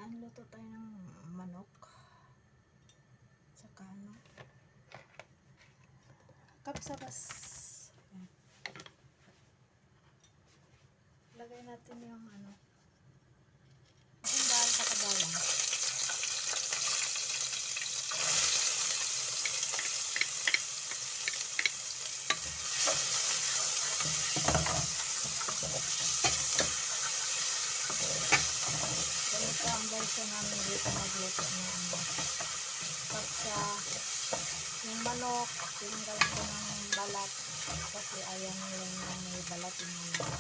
Ayan, luto tayo ng manok. Tsaka ano, kapsabas. Ayan. Lagay natin yung ano, yung dahil sa kabawang. Ganito ang version namin dito magluto ng ano, kapsa. Yung manok, tinanggal ko ng balat kasi ayaw nila na may balat yung manok.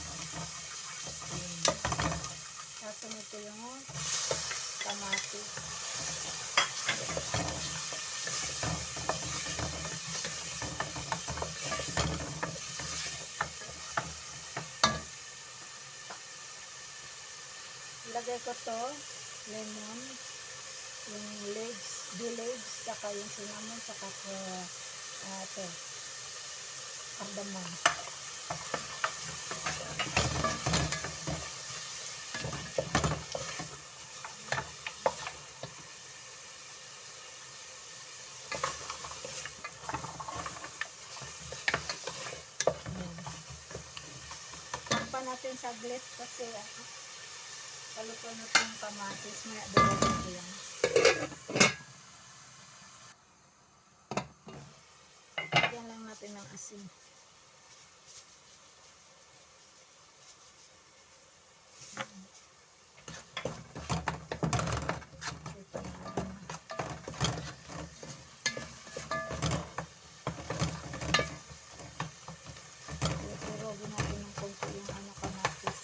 Tapos ito yung kamatis. Ilagay ko to, lemon, yung leaves, bay leaves, saka yung cinnamon, saka ito, cardamom. Takpan natin saglit kasi paluto natin yung kamatis, may adobin ko yan. Lagyan lang natin ng asin. Turogin natin ng konti yung ano kamatis.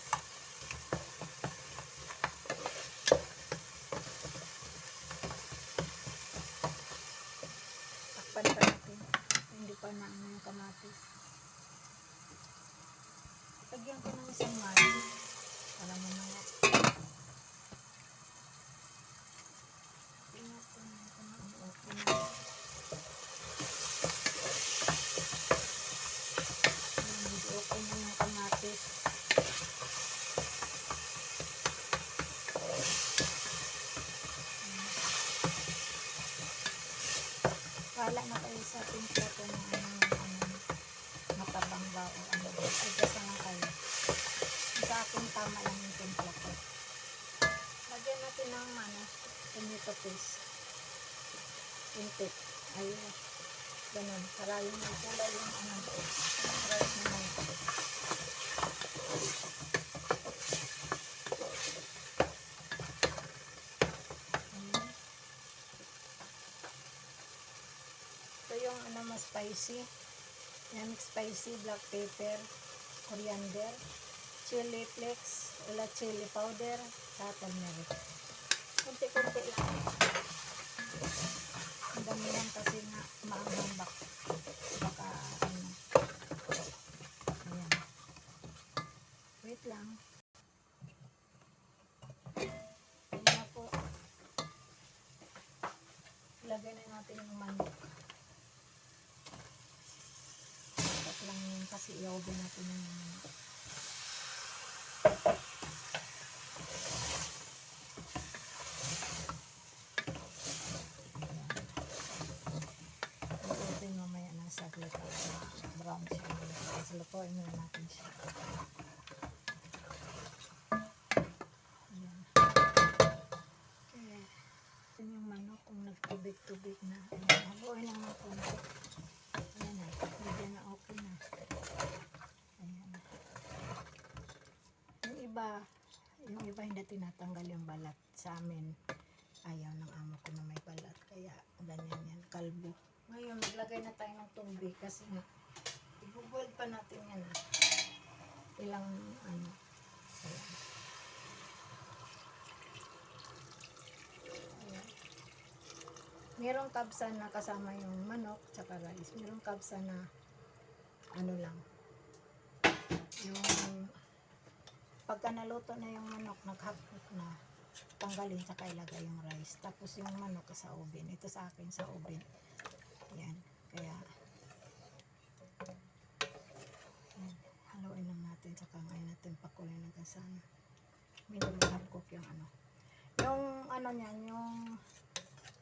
Takpan pa natin. Hindi pa na ano yung kamatis. Lagyan ko ng isang mali para mamaya. Tingnan ko na kung ano okay na. Medyo okay na yung kamatis. Wala na kayo sa timpla ko ng ano, matabang ba o ano. Adjust na kayo. Sa akin tama lang yung timpla ko. Lagyan natin ng ano, tomato paste. Intik. Ayun. Ganun. Para yung kulay yung ano. Rice naman. Ito yung ano mas spicy. Yan, spicy, black pepper, coriander, chili flakes, wala chili powder, sa turmeric. Kunti-kunti lang. Ang dami lang kasi nga maanghang baka ano. Ayan. Wait lang. Ayan na po. Ilagay na natin yung manok. Tapos lang yun kasi i-oven natin yung manok. Mamaya na saglit brown siya. Tapos lutuin na natin siya. Ayan. Okay. Ito yung manok kung nagtubig-tubig na. Ayan. Haluin lang ng konti. Ayan na. Medyo na okay na. Ayan. Yung iba hindi tinatanggal yung balat. Sa amin, ayaw ng amo ko na may balat. Kaya ganyan yan. Kalbo. Ngayon, maglagay na tayo ng tubig kasi nga, i-boil pa natin yan. Ilang, ano, ayan. Ayan. Merong kapsa na kasama yung manok, tsaka rice. Merong kapsa na, ano lang, yung, pagka naluto na yung manok, nag-half-cook na, tanggalin, tsaka ilagay yung rice. Tapos yung manok sa oven. Ito sa akin sa oven. Ayan. Kaya, ayan, haluin lang natin, saka ngayon natin pakuloy ng kasama. Medyo mahapkok yung ano. Yung ano niyan,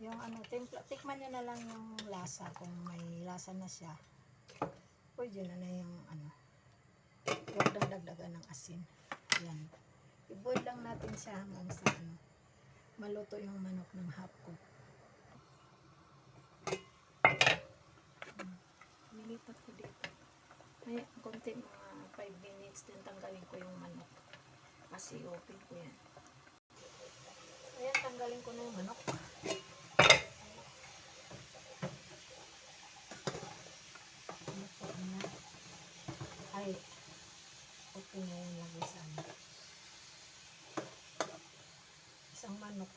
yung ano, tikman nyo na lang yung lasa, kung may lasa na siya. Pwede na na yung ano, huwag lang dagdagan ng asin. Yan. I-boil lang natin siya hanggang sa ano, maluto yung manok ng half cook. Nilipat ko dito. May konti, mga 5 minutes din tanggalin ko yung manok. Kasi open ko yan. Ayan, tanggalin ko na yung manok. Ito na. Ay, okay na yung lagi sa ano. Isang manok.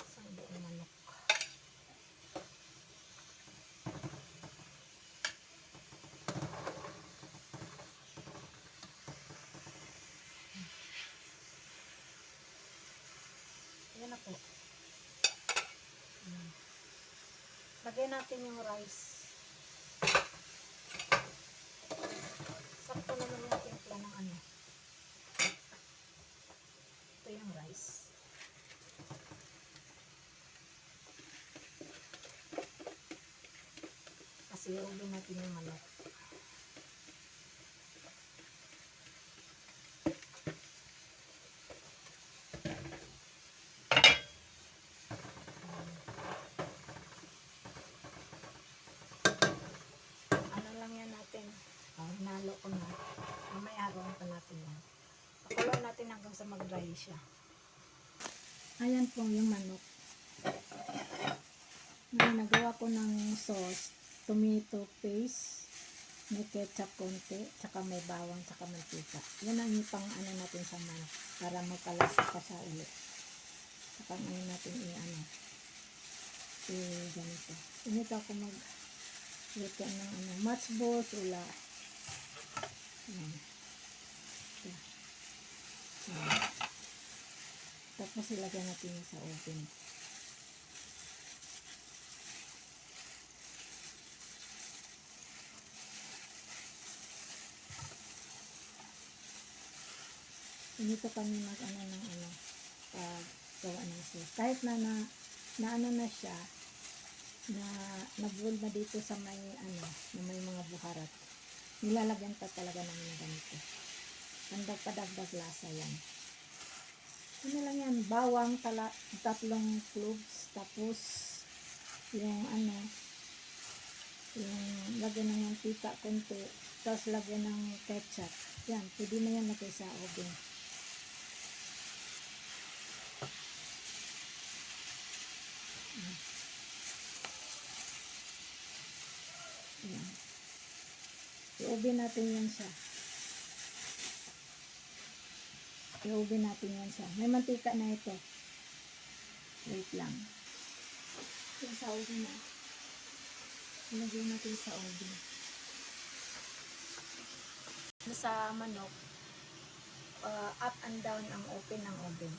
Isang buong manok. Ayan na po. Lagay natin yung rice. Sakto naman yung timpla ng ano. Ito yung rice. Kasi ulo natin yung manok. Ano lang yan natin. Hinalo ko na. Mamaya haruan pa natin yan. Pakuloy natin hanggang sa mag-dry siya. Ayan po yung manok. Ngayon, nagawa ko ng sauce. Tomato paste. May ketchup konti. Tsaka may bawang. Tsaka mantika. Yan ang pang ano natin sa manok. Para magkalasa pa siya ulit. Tsaka ngayon natin i-ano. Ganito. Ganito ako luto ng ano, matchballs, ula. Ayan. Ayan. Tapos ilagyan natin sa oven. Dito kami mag-ano ng ano, gawa ng sauce. Kahit na ano na siya, na nag-boil na dito sa may ano, na may mga buharat. Nilalagyan pa talaga namin ng ganito. Padagdag lasa yan. Ano lang yan, bawang, 3 cloves, tapos yung ano, yung lagyan ng mantika konti, tapos lagyan ng ketchup. Yan, pwede na yan lagay sa oven. Yan. I-oven natin yan siya. I-oven natin yan siya. May mantika na ito. Wait lang. Yung sa oven na. Ilagay natin sa oven. Sa manok, up and down ang open ng oven.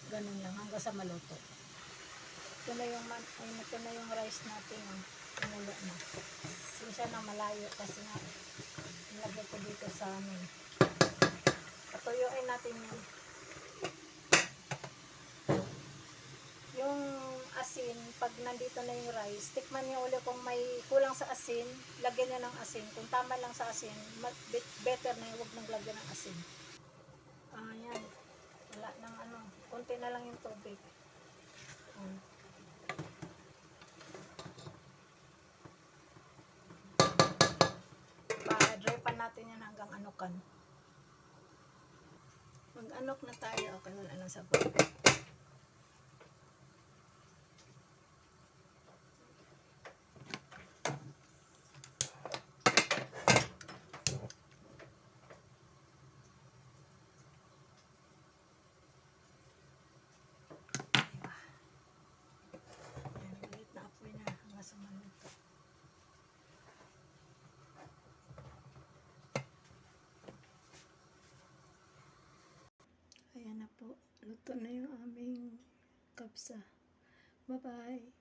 Ganun lang hanggang sa maluto. Ito na yung rice natin. Kumulo na. Siya na malayo kasi nga nilagay ko dito sa amin. Patuyuin natin yan. Yung asin, pag nandito na yung rice, tikman niyo ulit kung may kulang sa asin, lagyan niyo ng asin. Kung tama lang sa asin, better na yung huwag nang lagyan ng asin. Yan. Wala nang ano, konti na lang yung tubig. Pa-dry pa natin yan hanggang anukan. Mag-anok na tayo. Okay, wala nang sabon. Ayan na po. Luto na yung aming kapsa. Bye-bye.